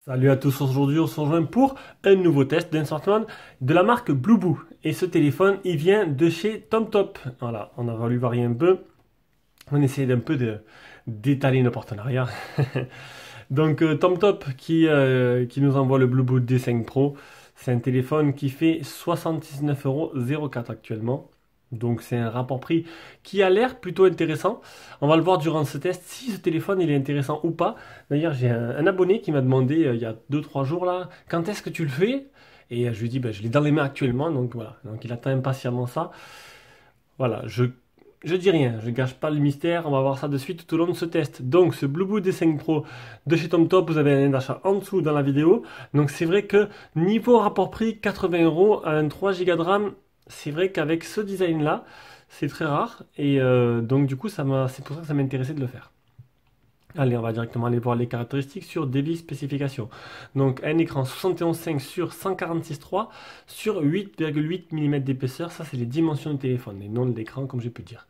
Salut à tous, aujourd'hui on se rejoint pour un nouveau test d'un smartphone de la marque Blueboo. Et ce téléphone, il vient de chez TomTop. Voilà, on a voulu varier un peu. On essaie d'un peu d'étaler nos partenariats. Donc TomTop qui nous envoie le Blueboo D5 Pro. C'est un téléphone qui fait 79,04 € actuellement. Donc c'est un rapport prix qui a l'air plutôt intéressant. On va le voir durant ce test si ce téléphone il est intéressant ou pas. D'ailleurs j'ai un abonné qui m'a demandé il y a 2 3 jours là, quand est-ce que tu le fais? Et je lui ai dit je l'ai dans les mains actuellement, donc voilà. Donc il attend impatiemment ça. Voilà, je dis rien, je gâche pas le mystère, on va voir ça de suite tout au long de ce test. Donc ce Blueboo D5 Pro de chez TomTop, vous avez un lien d'achat en dessous dans la vidéo. Donc c'est vrai que niveau rapport prix, 80 € à un 3 Go de RAM, c'est vrai qu'avec ce design là, c'est très rare. Et donc du coup, c'est pour ça que ça m'intéressait de le faire. Allez, on va directement aller voir les caractéristiques sur débit spécification. Donc un écran 71,5 sur 146,3 sur 8,8 mm d'épaisseur, ça c'est les dimensions du téléphone et non de l'écran comme j'ai pu dire.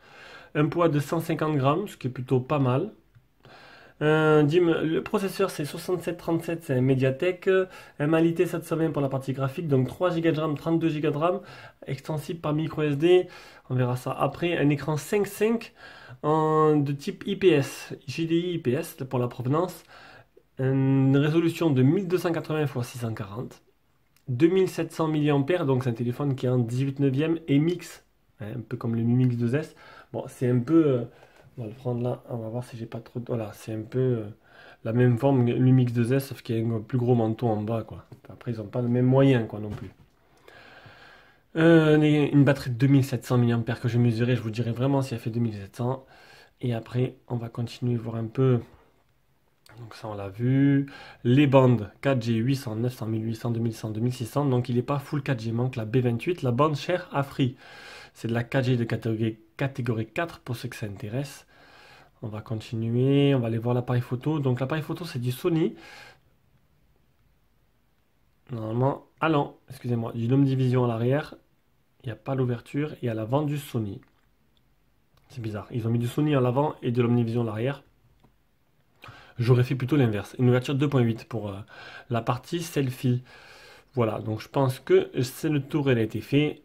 Un poids de 150 grammes, ce qui est plutôt pas mal. Le processeur c'est 6737, c'est un Mediatek, un Mali-T 720 pour la partie graphique, donc 3 Go de RAM, 32 Go de RAM, extensible par micro SD, on verra ça après. Un écran 5.5 de type IPS, JDI IPS pour la provenance, une résolution de 1280 x 640, 2700 mAh, donc c'est un téléphone qui est en 18 neuvième et mix, un peu comme le Mi Mix 2S. Bon, c'est un peu... on va le prendre là, on va voir si j'ai pas trop de... Voilà, c'est un peu la même forme que le Lumix 2S, sauf qu'il y a un plus gros menton en bas, quoi. Après, ils n'ont pas le même moyen, quoi, non plus. Une batterie de 2700 mAh que je mesurais, je vous dirai vraiment si elle fait 2700. Et après, on va continuer voir un peu. Donc ça, on l'a vu. Les bandes 4G, 800, 900, 1800, 2100, 2600. Donc il n'est pas full 4G, manque la B28. La bande chère à Free. C'est de la 4G de catégorie 4 pour ceux que ça intéresse. On va continuer, on va aller voir l'appareil photo. Donc l'appareil photo c'est du Sony. Normalement, ah non, excusez-moi, du Dome Division à l'arrière. Il n'y a pas l'ouverture et à l'avant du Sony. C'est bizarre, ils ont mis du Sony à l'avant et de l'Omnivision à l'arrière. J'aurais fait plutôt l'inverse. Une ouverture 2.8 pour la partie selfie. Voilà, donc je pense que c'est le tour, elle a été fait.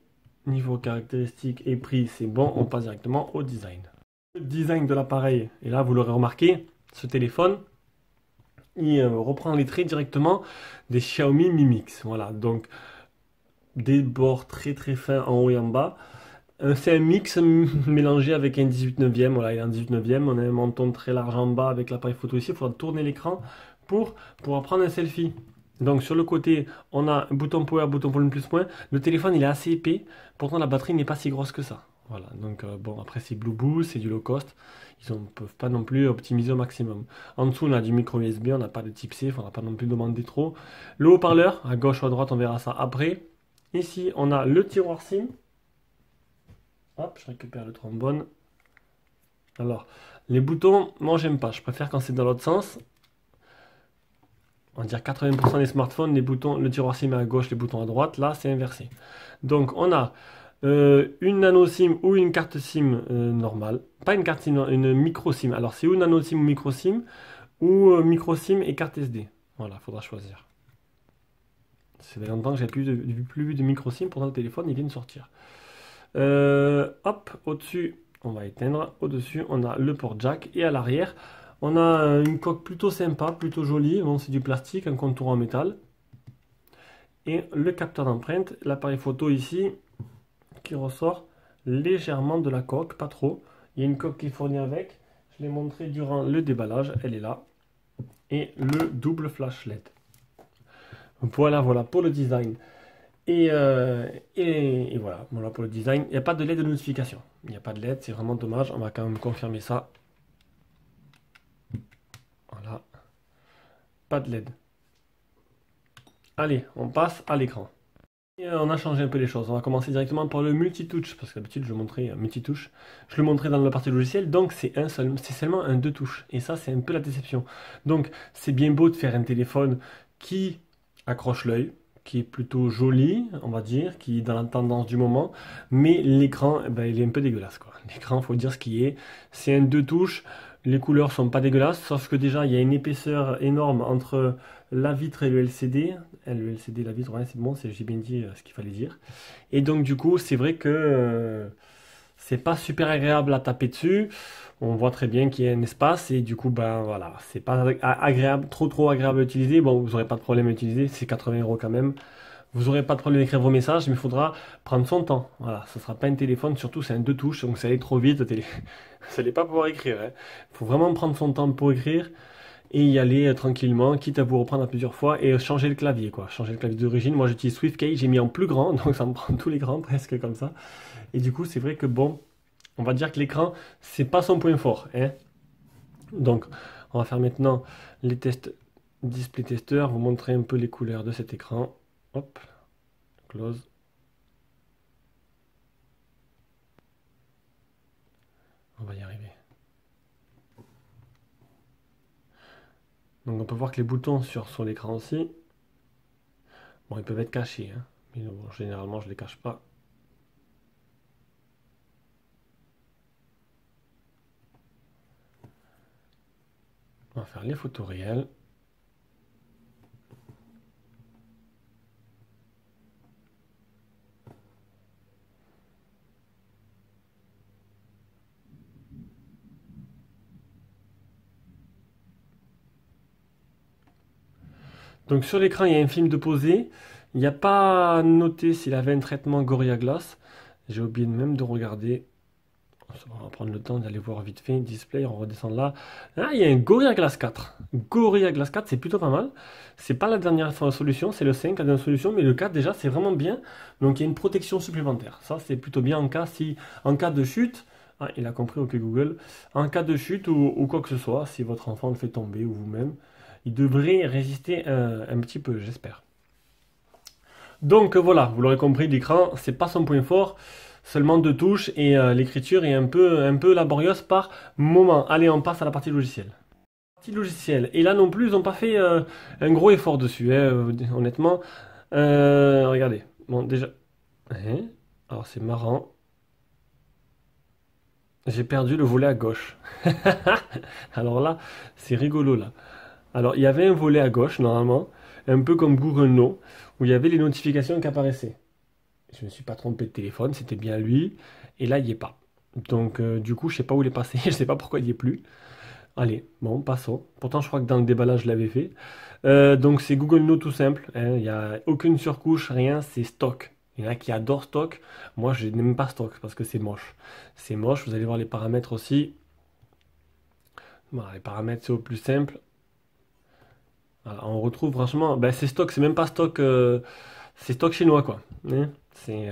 Niveau caractéristiques et prix, c'est bon. On passe directement au design. Le design de l'appareil, et là vous l'aurez remarqué, ce téléphone, il reprend les traits directement des Xiaomi Mi Mix. Voilà, donc des bords très très fins en haut et en bas. C'est un mix mélangé avec un 18 neuvième. Voilà, il est en 18 neuvième. On a un menton très large en bas avec l'appareil photo ici. Il faudra tourner l'écran pour pouvoir prendre un selfie. Donc sur le côté, on a un bouton power, bouton volume plus moins. Le téléphone il est assez épais, pourtant la batterie n'est pas si grosse que ça. Voilà, donc bon, après c'est Blueboo, c'est du low cost. Ils ne peuvent pas non plus optimiser au maximum. En dessous, on a du micro USB, on n'a pas de type C, il ne faudra pas non plus demander trop. Le haut-parleur, à gauche ou à droite, on verra ça après. Ici, on a le tiroir SIM. Hop, je récupère le trombone. Alors, les boutons, moi j'aime pas, je préfère quand c'est dans l'autre sens. On va dire 80% des smartphones, les boutons, le tiroir SIM est à gauche, les boutons à droite. Là, c'est inversé. Donc, on a une nano SIM ou une carte SIM normale. Pas une carte SIM, une micro SIM. Alors, c'est ou nano SIM ou micro SIM, ou micro SIM et carte SD. Voilà, il faudra choisir. Ça fait longtemps que j'ai plus vu de micro SIM, pourtant le téléphone, il vient de sortir. Hop, au-dessus, on va éteindre. Au-dessus, on a le port jack. Et à l'arrière, on a une coque plutôt sympa, plutôt jolie. Bon, c'est du plastique, un contour en métal. Et le capteur d'empreinte, l'appareil photo ici, qui ressort légèrement de la coque, pas trop. Il y a une coque qui est fournie avec. Je l'ai montré durant le déballage, elle est là. Et le double flash LED. Voilà, voilà pour le design. Et voilà pour le design. Il n'y a pas de LED de notification. Il n'y a pas de LED, c'est vraiment dommage. On va quand même confirmer ça. Voilà. Pas de LED. Allez, on passe à l'écran. Et on a changé un peu les choses. On va commencer directement par le multitouch. Parce que d'habitude, je montrais multitouch. Je le montrais dans la partie logiciel. Donc, c'est seulement un 2 touches. Et ça, c'est un peu la déception. Donc, c'est bien beau de faire un téléphone qui accroche l'œil, qui est plutôt joli, on va dire, qui est dans la tendance du moment, mais l'écran, il est un peu dégueulasse, quoi. L'écran, faut dire ce qui est. C'est un 2 touches, les couleurs sont pas dégueulasses, sauf que déjà, il y a une épaisseur énorme entre la vitre et le LCD. Le LCD, la vitre, ouais, c'est bon, j'ai bien dit ce qu'il fallait dire. Et donc, du coup, c'est vrai que c'est pas super agréable à taper dessus. On voit très bien qu'il y a un espace et du coup, ben voilà, c'est pas agréable, trop agréable à utiliser. Bon, vous n'aurez pas de problème à utiliser, c'est 80 € quand même. Vous n'aurez pas de problème d'écrire vos messages, mais il faudra prendre son temps. Voilà, ce ne sera pas un téléphone, surtout c'est un deux touches, donc ça allait trop vite, vous n'allez pas pouvoir écrire. Il faut vraiment prendre son temps pour écrire et y aller tranquillement, quitte à vous reprendre à plusieurs fois et changer le clavier, quoi. Changer le clavier d'origine. Moi j'utilise SwiftKey, j'ai mis en plus grand, donc ça me prend tous les grands presque comme ça. Et du coup, c'est vrai que bon, on va dire que l'écran, c'est pas son point fort, hein. Donc, on va faire maintenant les tests display tester, vous montrer un peu les couleurs de cet écran. Hop, close. On va y arriver. Donc on peut voir que les boutons sur l'écran aussi, bon, ils peuvent être cachés, hein, mais bon, généralement je ne les cache pas. On va faire les photos réelles. Donc sur l'écran, il y a un film de posé. Il n'y a pas noté s'il avait un traitement Gorilla Glass. J'ai oublié même de regarder. On va prendre le temps d'aller voir vite fait. Display, on redescend là. Ah, il y a un Gorilla Glass 4. Gorilla Glass 4, c'est plutôt pas mal. C'est pas la dernière solution, c'est le 5 la dernière solution, mais le 4 déjà, c'est vraiment bien. Donc il y a une protection supplémentaire. Ça, c'est plutôt bien en cas de chute. Ah, il a compris, ok Google. En cas de chute ou quoi que ce soit, si votre enfant le fait tomber ou vous-même, il devrait résister un petit peu, j'espère. Donc voilà, vous l'aurez compris, l'écran, c'est pas son point fort, seulement deux touches et l'écriture est un peu laborieuse par moment. Allez, on passe à la partie logicielle. Partie logicielle. Et là non plus, ils n'ont pas fait un gros effort dessus, hein, honnêtement. Regardez, bon déjà, hein, alors c'est marrant. J'ai perdu le volet à gauche. Alors là, c'est rigolo là. Alors, il y avait un volet à gauche, normalement, un peu comme Google No, où il y avait les notifications qui apparaissaient. Je ne me suis pas trompé de téléphone, c'était bien lui, et là, il n'y est pas. Donc, du coup, je ne sais pas où il est passé, je ne sais pas pourquoi il n'y est plus. Allez, bon, passons. Pourtant, je crois que dans le déballage, je l'avais fait. Donc, c'est Google No tout simple, hein, il n'y a aucune surcouche, rien, c'est stock. Il y en a qui adorent stock. Moi, je n'aime pas stock parce que c'est moche. C'est moche, vous allez voir les paramètres aussi. Voilà, les paramètres, c'est au plus simple. Voilà, on retrouve franchement, ben c'est stock, c'est même pas stock, c'est stock chinois quoi, hein. C'est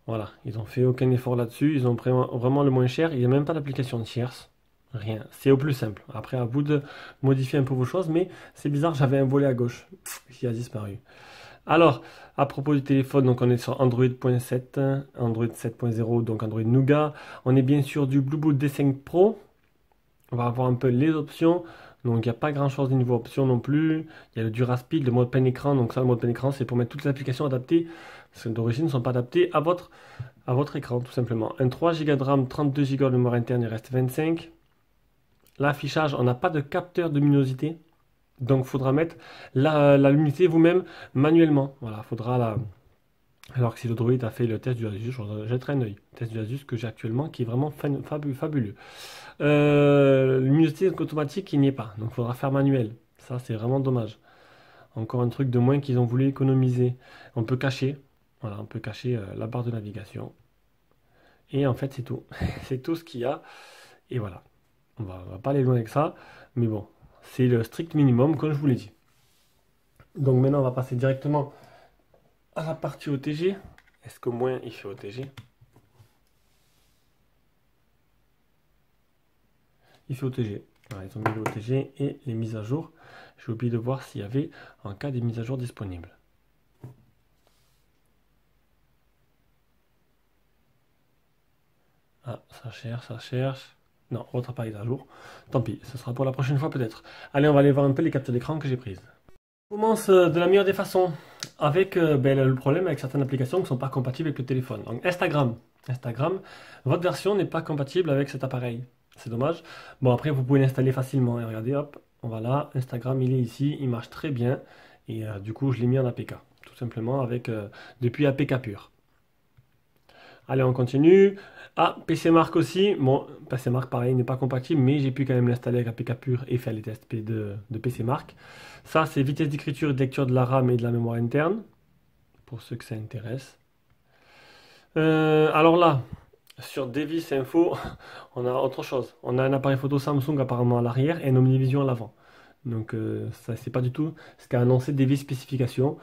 voilà, ils ont fait aucun effort là-dessus, ils ont pris vraiment le moins cher, il n'y a même pas d'application de tierce, rien, c'est au plus simple. Après à vous de modifier un peu vos choses, mais c'est bizarre, j'avais un volet à gauche qui a disparu. Alors, à propos du téléphone, donc on est sur Android.7, Android 7.0, donc Android Nougat, on est bien sûr du Bluetooth D5 Pro. On va avoir un peu les options. Donc il n'y a pas grand chose de niveau options non plus. Il y a le Duraspeed, le mode plein écran. Donc ça, le mode plein écran, c'est pour mettre toutes les applications adaptées. Parce que d'origine ne sont pas adaptées à votre écran, tout simplement. Un 3 Go de RAM, 32 Go de mémoire interne, il reste 25. L'affichage, on n'a pas de capteur de luminosité. Donc il faudra mettre la luminosité vous-même manuellement. Voilà, il faudra la. Alors que si le Droid a fait le test du Asus, je jetterai un œil. Le test du Asus que j'ai actuellement, qui est vraiment fabuleux. Luminosité automatique, il n'y est pas. Donc il faudra faire manuel. Ça, c'est vraiment dommage. Encore un truc de moins qu'ils ont voulu économiser. On peut cacher. Voilà, on peut cacher la barre de navigation. Et en fait, c'est tout. C'est tout ce qu'il y a. Et voilà. On va pas aller loin avec ça. Mais bon, c'est le strict minimum, comme je vous l'ai dit. Donc maintenant, on va passer directement à la partie OTG. Est-ce qu'au moins il fait OTG? Il fait OTG. Voilà, ils ont mis le OTG et les mises à jour. J'ai oublié de voir s'il y avait un cas des mises à jour disponibles. Ah, ça cherche, ça cherche. Non, votre appareil est à jour. Tant pis, ce sera pour la prochaine fois peut-être. Allez, on va aller voir un peu les captures d'écran que j'ai prises. On commence de la meilleure des façons avec le problème avec certaines applications qui ne sont pas compatibles avec le téléphone. Donc Instagram. Instagram, votre version n'est pas compatible avec cet appareil. C'est dommage. Bon, après, vous pouvez l'installer facilement. Et regardez, hop, Voilà, Instagram, il est ici, il marche très bien. Et du coup, je l'ai mis en APK, tout simplement, avec depuis APK pur. Allez, on continue. Ah, PC Mark aussi. Bon, PC Mark, pareil, n'est pas compatible, mais j'ai pu quand même l'installer avec APK pur et faire les tests de PC Mark. Ça, c'est vitesse d'écriture et de lecture de la RAM et de la mémoire interne, pour ceux que ça intéresse. Alors là, sur Devis Info, on a autre chose. On a un appareil photo Samsung apparemment à l'arrière et un Omnivision à l'avant. Donc ça, c'est pas du tout ce qu'a annoncé Devis Spécification.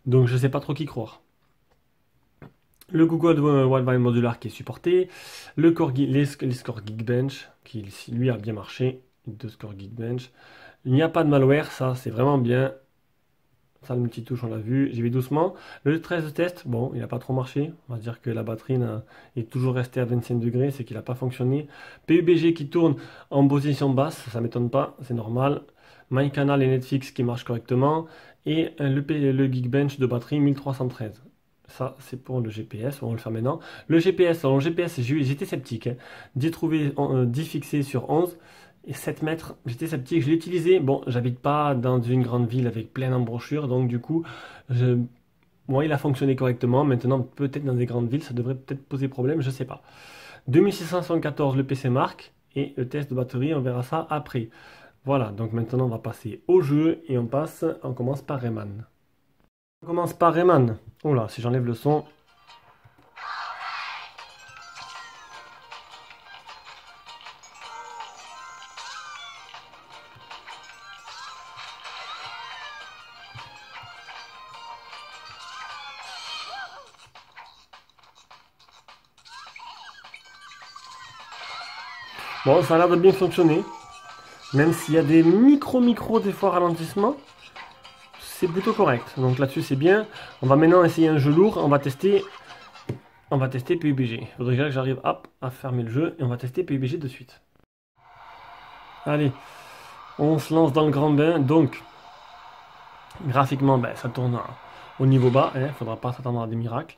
Donc je sais pas trop qui croire. Le Google Wi-Fi modular qui est supporté, les scores Geekbench qui lui a bien marché, deux scores Geekbench. Il n'y a pas de malware, ça c'est vraiment bien. Ça, le multitouche, on l'a vu, j'y vais doucement. Le 13 test, bon, il n'a pas trop marché. On va dire que la batterie est toujours restée à 25 degrés, c'est qu'il n'a pas fonctionné. PUBG qui tourne en position basse, ça m'étonne pas, c'est normal. MyCanal et Netflix qui marchent correctement. Et le Geekbench de batterie 1313. Ça, c'est pour le GPS, on va le faire maintenant. Le GPS, alors le GPS, j'étais sceptique, hein. 10 trouvé, 10 fixé sur 11 et 7 mètres, j'étais sceptique, je l'ai utilisé. Bon, j'habite pas dans une grande ville avec plein d'embranchures, donc du coup, je... bon, il a fonctionné correctement. Maintenant, peut-être dans des grandes villes, ça devrait peut-être poser problème, je sais pas. 2674 le PC Mark et le test de batterie, on verra ça après. Voilà, donc maintenant on va passer au jeu et on commence par Rayman. On commence par Rayman. Oh là, si j'enlève le son. Bon, ça a l'air de bien fonctionner. Même s'il y a des micro des fois ralentissements, c'est plutôt correct. Donc là-dessus, c'est bien. On va maintenant essayer un jeu lourd. On va tester PUBG. Il faudrait que j'arrive hop, à fermer le jeu et on va tester PUBG de suite. Allez, on se lance dans le grand bain. Donc, graphiquement, ben, ça tourne au niveau bas. Il ne faudra pas s'attendre à des miracles.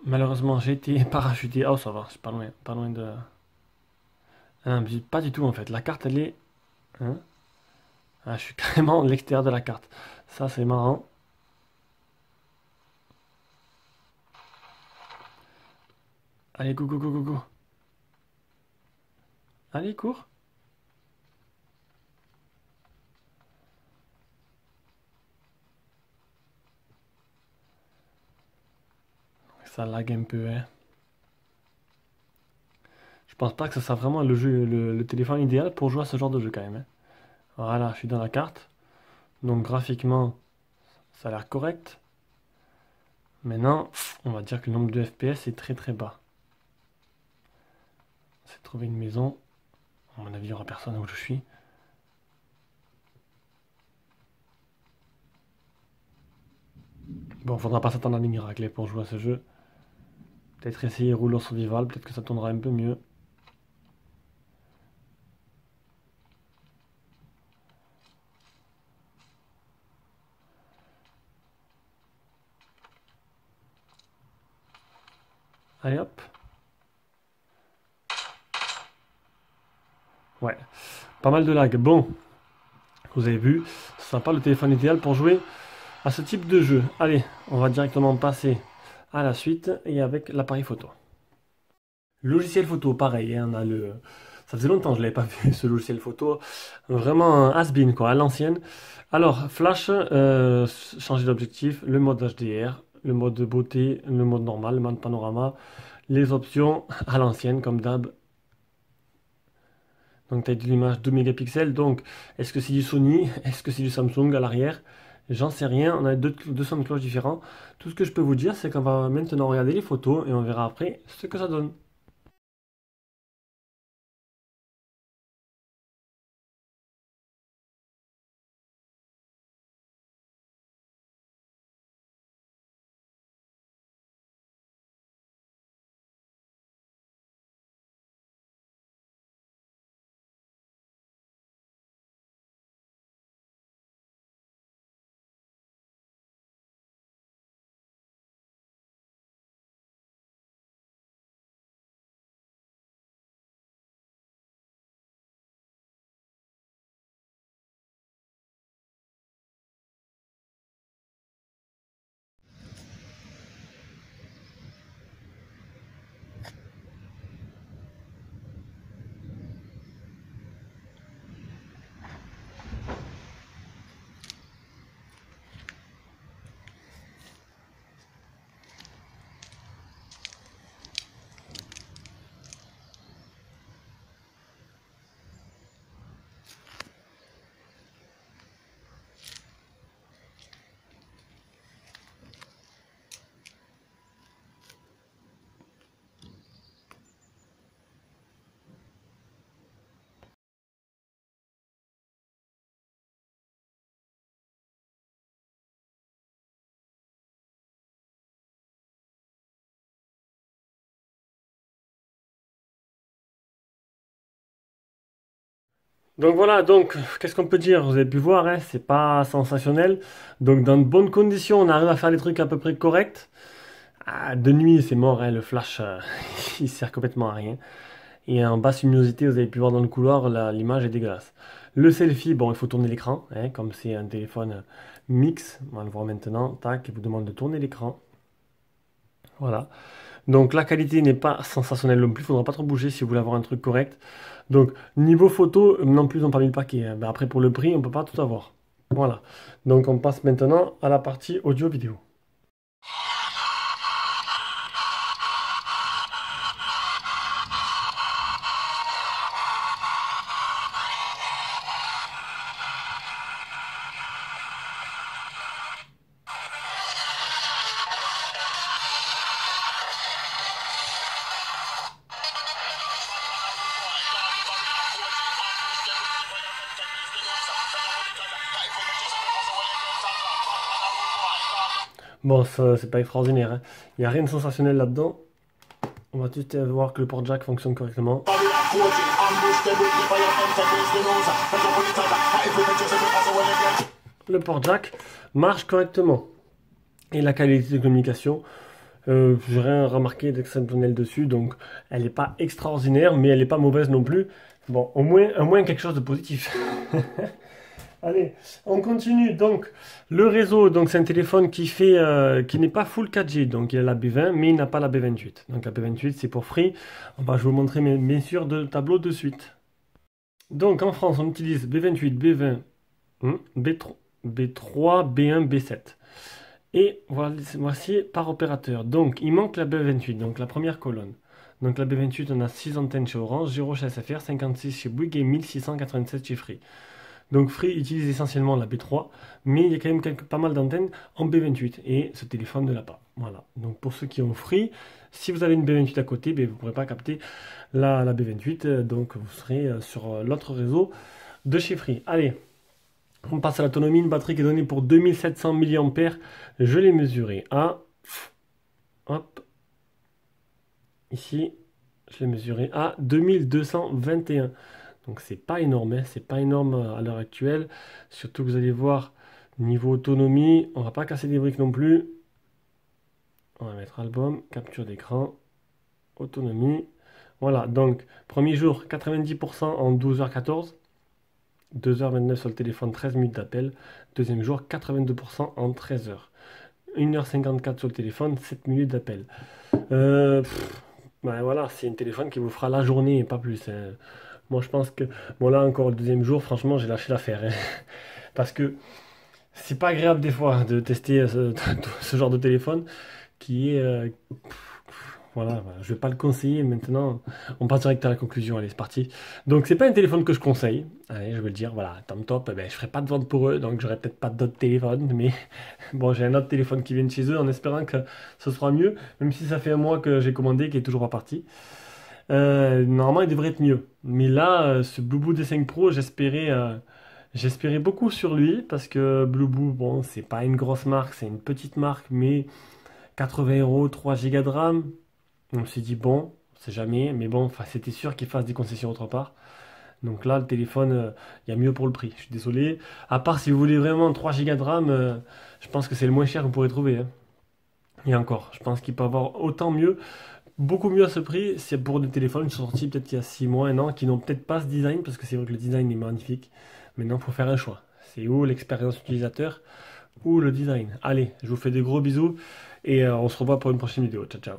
Malheureusement, j'ai été parachuté. Oh, ça va, c'est pas loin de. Ah, non, pas du tout en fait. La carte, elle est. Hein. Ah, je suis carrément à l'extérieur de la carte. Ça, c'est marrant. Allez, go, go, go, go, go. Allez, cours. Ça lag un peu, hein. Je pense pas que ce soit vraiment le jeu, le téléphone idéal pour jouer à ce genre de jeu quand même, hein. Voilà, je suis dans la carte. Donc graphiquement, ça a l'air correct. Maintenant, on va dire que le nombre de FPS est très très bas. C'est de trouver une maison. À mon avis, il n'y aura personne où je suis. Bon, faudra pas s'attendre à des miracles pour jouer à ce jeu. Peut-être essayer rouler survival, peut-être que ça tournera un peu mieux. Allez hop. Ouais, pas mal de lag. Bon, vous avez vu, ce sera pas le téléphone idéal pour jouer à ce type de jeu. Allez, on va directement passer à la suite et avec l'appareil photo. Logiciel photo, pareil, hein, on a le... Ça faisait longtemps que je l'avais pas vu ce logiciel photo. Vraiment un has-been quoi, à l'ancienne. Alors, flash, changer d'objectif, le mode HDR, le mode de beauté, le mode normal, le mode panorama, les options à l'ancienne comme d'hab. Donc taille de l'image 2 mégapixels. Donc est-ce que c'est du Sony? Est-ce que c'est du Samsung à l'arrière? J'en sais rien. On a deux sons de cloche différents. Tout ce que je peux vous dire, c'est qu'on va maintenant regarder les photos et on verra après ce que ça donne. Donc voilà, donc qu'est-ce qu'on peut dire? Vous avez pu voir, hein, c'est pas sensationnel. Donc dans de bonnes conditions, on arrive à faire des trucs à peu près corrects. Ah, de nuit, c'est mort, hein, le flash, il sert complètement à rien. Et en basse luminosité, vous avez pu voir dans le couloir, l'image est dégueulasse. Le selfie, bon, il faut tourner l'écran, hein, comme c'est un téléphone mix, on va le voir maintenant, tac, il vous demande de tourner l'écran. Voilà. Donc la qualité n'est pas sensationnelle non plus, il faudra pas trop bouger si vous voulez avoir un truc correct. Donc niveau photo, non plus, ils n'ont pas mis le paquet, hein. Ben, après, pour le prix, on peut pas tout avoir. Voilà. Donc on passe maintenant à la partie audio-vidéo. Bon, ça, c'est pas extraordinaire, hein. Il n'y a rien de sensationnel là-dedans. On va juste voir que le port jack fonctionne correctement. Le port jack marche correctement. Et la qualité de communication, j'ai rien remarqué d'exceptionnel dessus, donc elle n'est pas extraordinaire, mais elle n'est pas mauvaise non plus. Bon, au moins quelque chose de positif. Allez, on continue. Donc, le réseau, donc c'est un téléphone qui n'est pas full 4G, donc il a la B20, mais il n'a pas la B28. Donc la B28, c'est pour Free. Je vais vous montrer bien sûr deux tableaux de suite. Donc en France, on utilise B28, B20, B3, B3, B1, B7. Et voici par opérateur. Donc il manque la B28, donc la première colonne. Donc la B28, on a 6 antennes chez Orange, 0 chez SFR, 56 chez Bouygues et 1687 chez Free. Donc Free utilise essentiellement la B3, mais il y a quand même pas mal d'antennes en B28 et ce téléphone ne l'a pas. Voilà. Donc pour ceux qui ont Free, si vous avez une B28 à côté, ben, vous ne pourrez pas capter la B28, donc vous serez sur l'autre réseau de chez Free. Allez, on passe à l'autonomie. Une batterie qui est donnée pour 2700 mAh. Je l'ai mesuré à... Hop. Ici, je l'ai mesuré à 2221. Donc c'est pas énorme, hein, c'est pas énorme à l'heure actuelle. Surtout que vous allez voir, niveau autonomie, on va pas casser des briques non plus. On va mettre album, capture d'écran, autonomie. Voilà, donc premier jour, 90% en 12h14. 2h29 sur le téléphone, 13 minutes d'appel. Deuxième jour, 82% en 13h. 1h54 sur le téléphone, 7 minutes d'appel. Ben voilà, c'est un téléphone qui vous fera la journée et pas plus, hein. Moi, je pense que... Bon, là, encore le deuxième jour, franchement, j'ai lâché l'affaire, hein. Parce que c'est pas agréable des fois de tester ce genre de téléphone qui est... voilà, je vais pas le conseiller maintenant. On passe direct à la conclusion, allez, c'est parti. Donc, c'est pas un téléphone que je conseille. Allez, je vais le dire, voilà, Tom Top, ben, je ferai pas de vente pour eux, donc j'aurai peut-être pas d'autres téléphones, mais bon, j'ai un autre téléphone qui vient de chez eux en espérant que ce sera mieux, même si ça fait un mois que j'ai commandé, qui est toujours pas parti. Normalement, il devrait être mieux. Mais là, ce Blueboo D5 Pro, j'espérais beaucoup sur lui parce que Blueboo, bon, c'est pas une grosse marque, c'est une petite marque, mais 80 euros, 3 Go de RAM. On s'est dit, bon, c'est jamais, mais bon, enfin, c'était sûr qu'il fasse des concessions autre part. Donc là, le téléphone, il y a mieux pour le prix. Je suis désolé. À part si vous voulez vraiment 3 Go de RAM, je pense que c'est le moins cher que vous pourrez trouver, hein. Et encore, je pense qu'il peut avoir autant mieux. Beaucoup mieux à ce prix, c'est pour des téléphones qui sont sortis peut-être il y a 6 mois, un an, qui n'ont peut-être pas ce design, parce que c'est vrai que le design est magnifique. Maintenant, il faut faire un choix. C'est où l'expérience utilisateur ou le design. Allez, je vous fais des gros bisous et on se revoit pour une prochaine vidéo. Ciao, ciao.